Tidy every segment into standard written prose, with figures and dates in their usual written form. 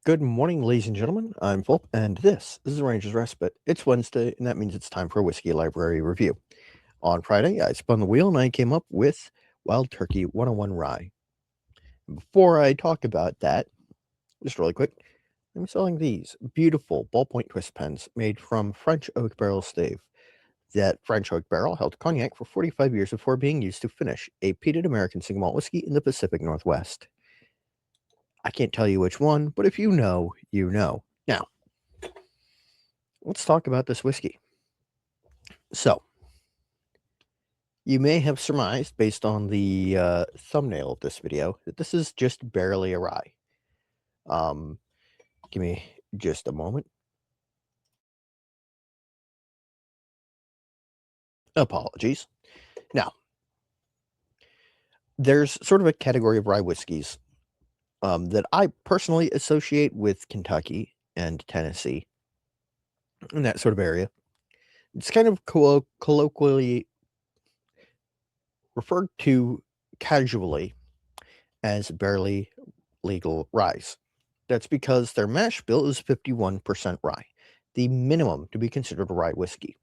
Good morning, ladies and gentlemen. I'm Volp, and this is the Ranger's Respite. It's Wednesday, and that means it's time for a Whiskey Library review. On Friday, I spun the wheel and I came up with Wild Turkey 101 Rye. And before I talk about that, just really quick, I'm selling these beautiful ballpoint twist pens made from French oak barrel stave. That French oak barrel held cognac for 45 years before being used to finish a peated American single malt whiskey in the Pacific Northwest. I can't tell you which one, but if you know, you know. Now, let's talk about this whiskey. So, you may have surmised, based on the thumbnail of this video, that this is just barely a rye. Give me just a moment. Apologies. Now, there's sort of a category of rye whiskeys that I personally associate with Kentucky and Tennessee, in that sort of area. It's kind of colloquially referred to casually as barely legal ryes. That's because their mash bill is 51% rye, the minimum to be considered a rye whiskey.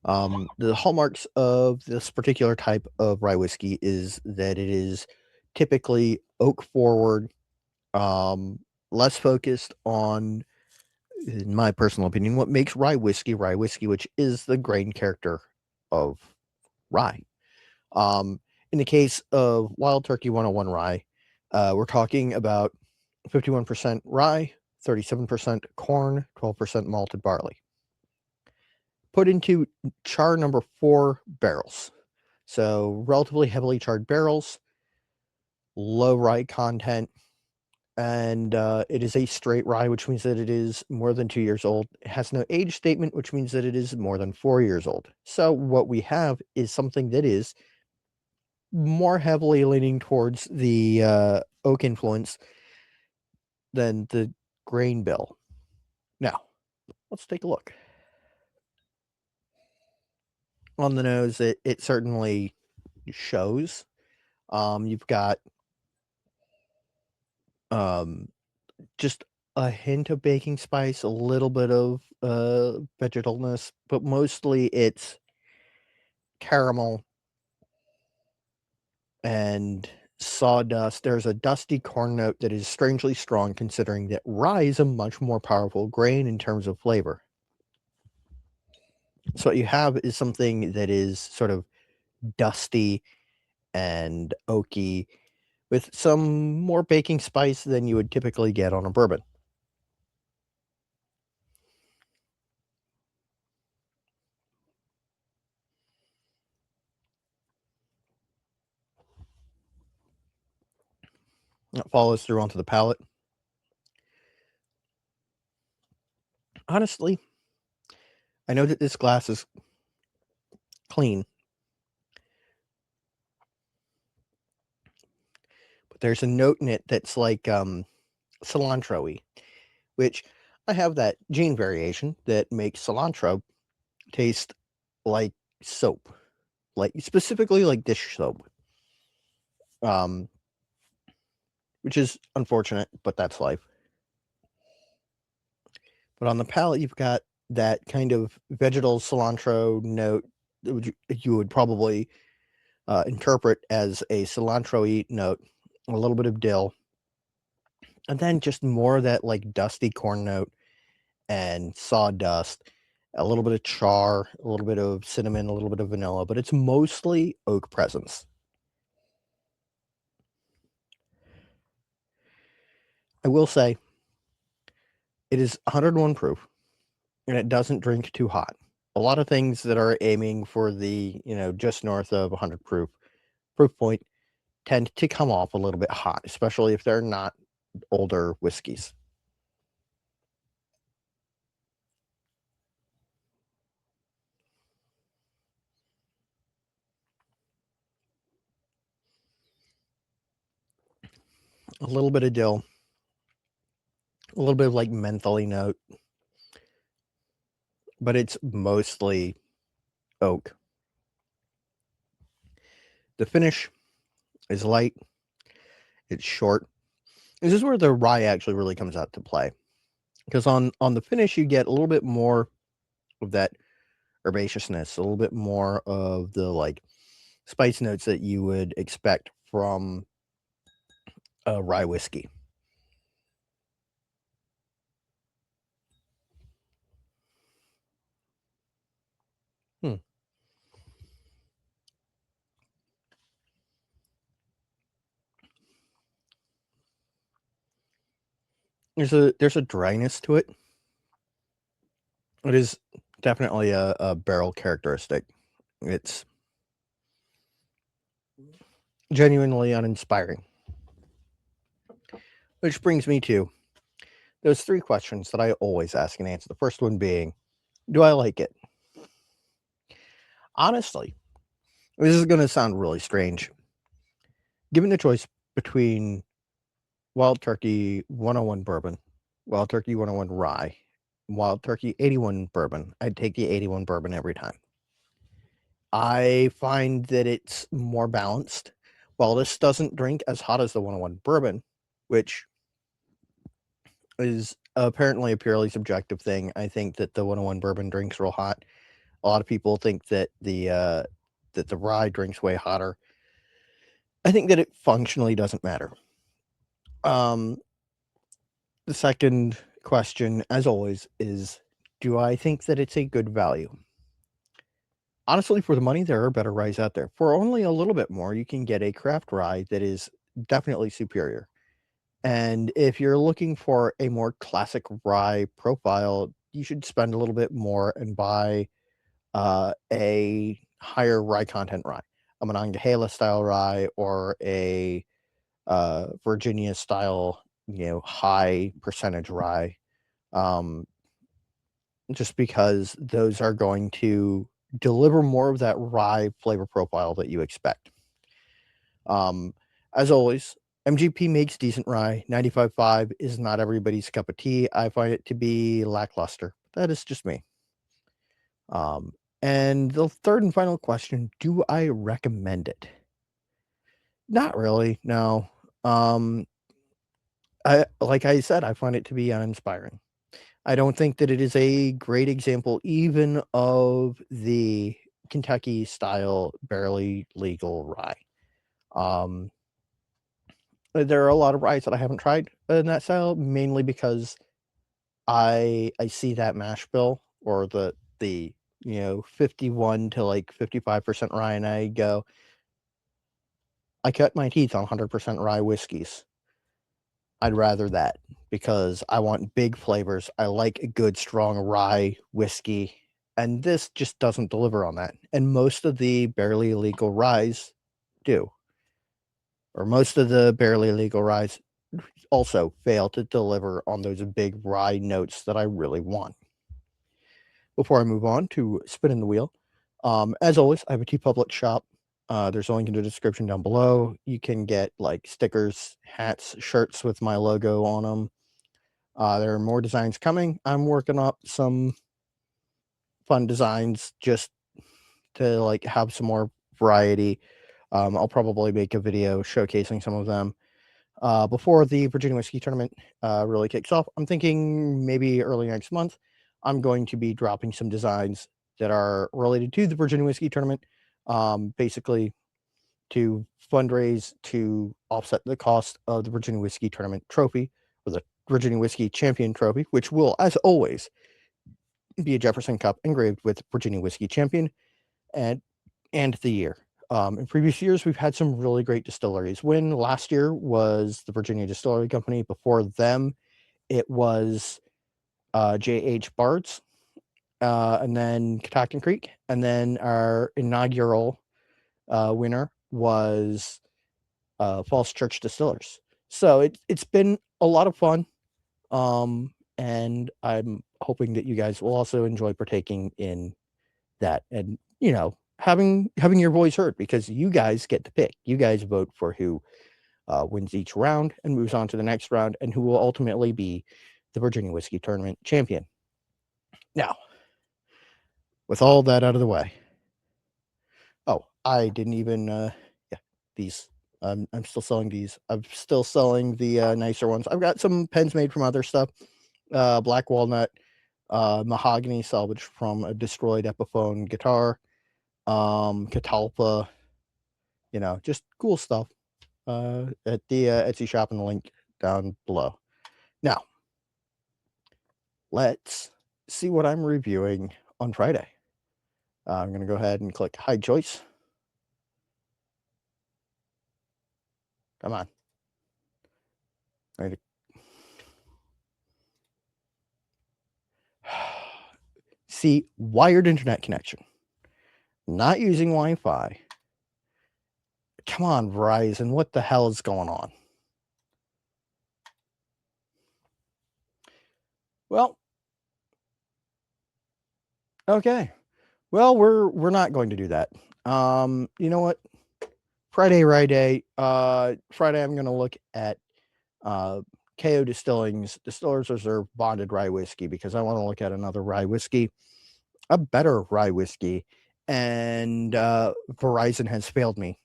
The hallmarks of this particular type of rye whiskey is that it is typically oak forward, less focused on, in my personal opinion, what makes rye whiskey, which is the grain character of rye. In the case of Wild Turkey 101 rye, we're talking about 51% rye, 37% corn, 12% malted barley. Put into char number 4 barrels. So relatively heavily charred barrels, low rye content, and it is a straight rye, which means that it is more than 2 years old. It has no age statement, which means that it is more than 4 years old. So what we have is something that is more heavily leaning towards the oak influence than the grain bill. Now, let's take a look. On the nose, it certainly shows. You've got um, just a hint of baking spice, a little bit of vegetalness, but mostly it's caramel and sawdust. There's a dusty corn note that is strangely strong, considering that rye is a much more powerful grain in terms of flavor. So what you have is something that is sort of dusty and oaky with some more baking spice than you would typically get on a bourbon. It follows through onto the palate. Honestly, I know that this glass is clean, but there's a note in it that's like cilantro-y, which I have that gene variation that makes cilantro taste like soap, like specifically like dish soap. Um, which is unfortunate, but that's life. But on the palate, you've got that kind of vegetal cilantro note that you would probably interpret as a cilantro-y note, a little bit of dill, and then just more of that like dusty corn note and sawdust, a little bit of char, a little bit of cinnamon, a little bit of vanilla, but it's mostly oak presence. I will say it is 101 proof and it doesn't drink too hot. A lot of things that are aiming for the, just north of 100 proof point tend to come off a little bit hot, especially if they're not older whiskeys. A little bit of dill, a little bit of like mentholy note, but it's mostly oak. The finish is light, it's short, This is where the rye actually really comes out to play, because on the finish you get a little bit more of that herbaceousness, a little bit more of the like spice notes that you would expect from a rye whiskey. Hmm. There's a dryness to it. It is definitely a barrel characteristic. It's genuinely uninspiring. Which brings me to those three questions that I always ask and answer. The first one being, do I like it? Honestly, this is going to sound really strange. Given the choice between Wild Turkey 101 bourbon, Wild Turkey 101 rye, Wild Turkey 81 bourbon, I'd take the 81 bourbon every time. I find that it's more balanced. While this doesn't drink as hot as the 101 bourbon, which is apparently a purely subjective thing, I think that the 101 bourbon drinks real hot. A lot of people think that the rye drinks way hotter. I think that it functionally doesn't matter. Um, the second question, as always, is do I think that it's a good value? Honestly, for the money, there are better ryes out there. For only a little bit more, you can get a craft rye that is definitely superior. And if you're looking for a more classic rye profile, you should spend a little bit more and buy a higher rye content rye, a Monongahela style rye, or a Virginia style, high percentage rye. Um, just because those are going to deliver more of that rye flavor profile that you expect. Um, as always, MGP makes decent rye. 95.5 is not everybody's cup of tea. I find it to be lackluster. That is just me. Um, and the third and final question, do I recommend it? Not really, no. Um, like I said, I find it to be uninspiring. I don't think that it is a great example even of the Kentucky style barely legal rye. Um, there are a lot of ryes that I haven't tried in that style, mainly because I see that mash bill or the 51 to like 55% rye, and I go, I cut my teeth on 100% rye whiskeys. I'd rather that because I want big flavors. I like a good strong rye whiskey, and this just doesn't deliver on that. And most of the barely legal ryes do, or most of the barely legal ryes also fail to deliver on those big rye notes that I really want. Before I move on to spinning the wheel, as always, I have a TeePublic shop. There's a link in the description down below. You can get like stickers, hats, shirts with my logo on them. There are more designs coming. I'm working up some fun designs just to like have some more variety. I'll probably make a video showcasing some of them before the Virginia Whiskey Tournament really kicks off. I'm thinking maybe early next month. I'm going to be dropping some designs that are related to the Virginia Whiskey Tournament, basically to fundraise to offset the cost of the Virginia Whiskey Tournament trophy or the Virginia Whiskey Champion trophy, which will, as always, be a Jefferson Cup engraved with Virginia Whiskey Champion and the year. In previous years, we've had some really great distilleries. When last year was the Virginia Distillery Company. Before them, it was J.H. Bard's, and then Catoctin Creek. And then our inaugural winner was Falls Church Distillers. So it's been a lot of fun. And I'm hoping that you guys will also enjoy partaking in that and, having your voice heard because you guys get to pick. You guys vote for who wins each round and moves on to the next round and who will ultimately be the Virginia Whiskey Tournament champion. Now, with all that out of the way, I didn't even, yeah, these I'm still selling these. I'm still selling the nicer ones. I've got some pens made from other stuff. Black walnut, mahogany salvaged from a destroyed Epiphone guitar, Catalpa, just cool stuff. At the Etsy shop and the link down below. Now, let's see what I'm reviewing on Friday. I'm going to go ahead and click Hide Choice. Come on. Ready to... See, wired internet connection. Not using Wi-Fi. Come on, Verizon. What the hell is going on? Well, okay. Well, we're not going to do that. You know what? Friday Rye Day. Friday I'm going to look at KO Distilling's Distillers Reserve Bonded Rye Whiskey because I want to look at another rye whiskey, a better rye whiskey, and Verizon has failed me.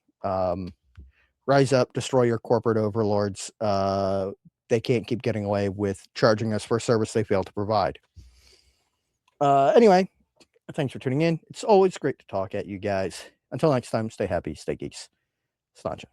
Rise up, destroy your corporate overlords. They can't keep getting away with charging us for a service they fail to provide. Anyway, thanks for tuning in. It's always great to talk at you guys. Until next time, stay happy, stay geeks. Sláinte.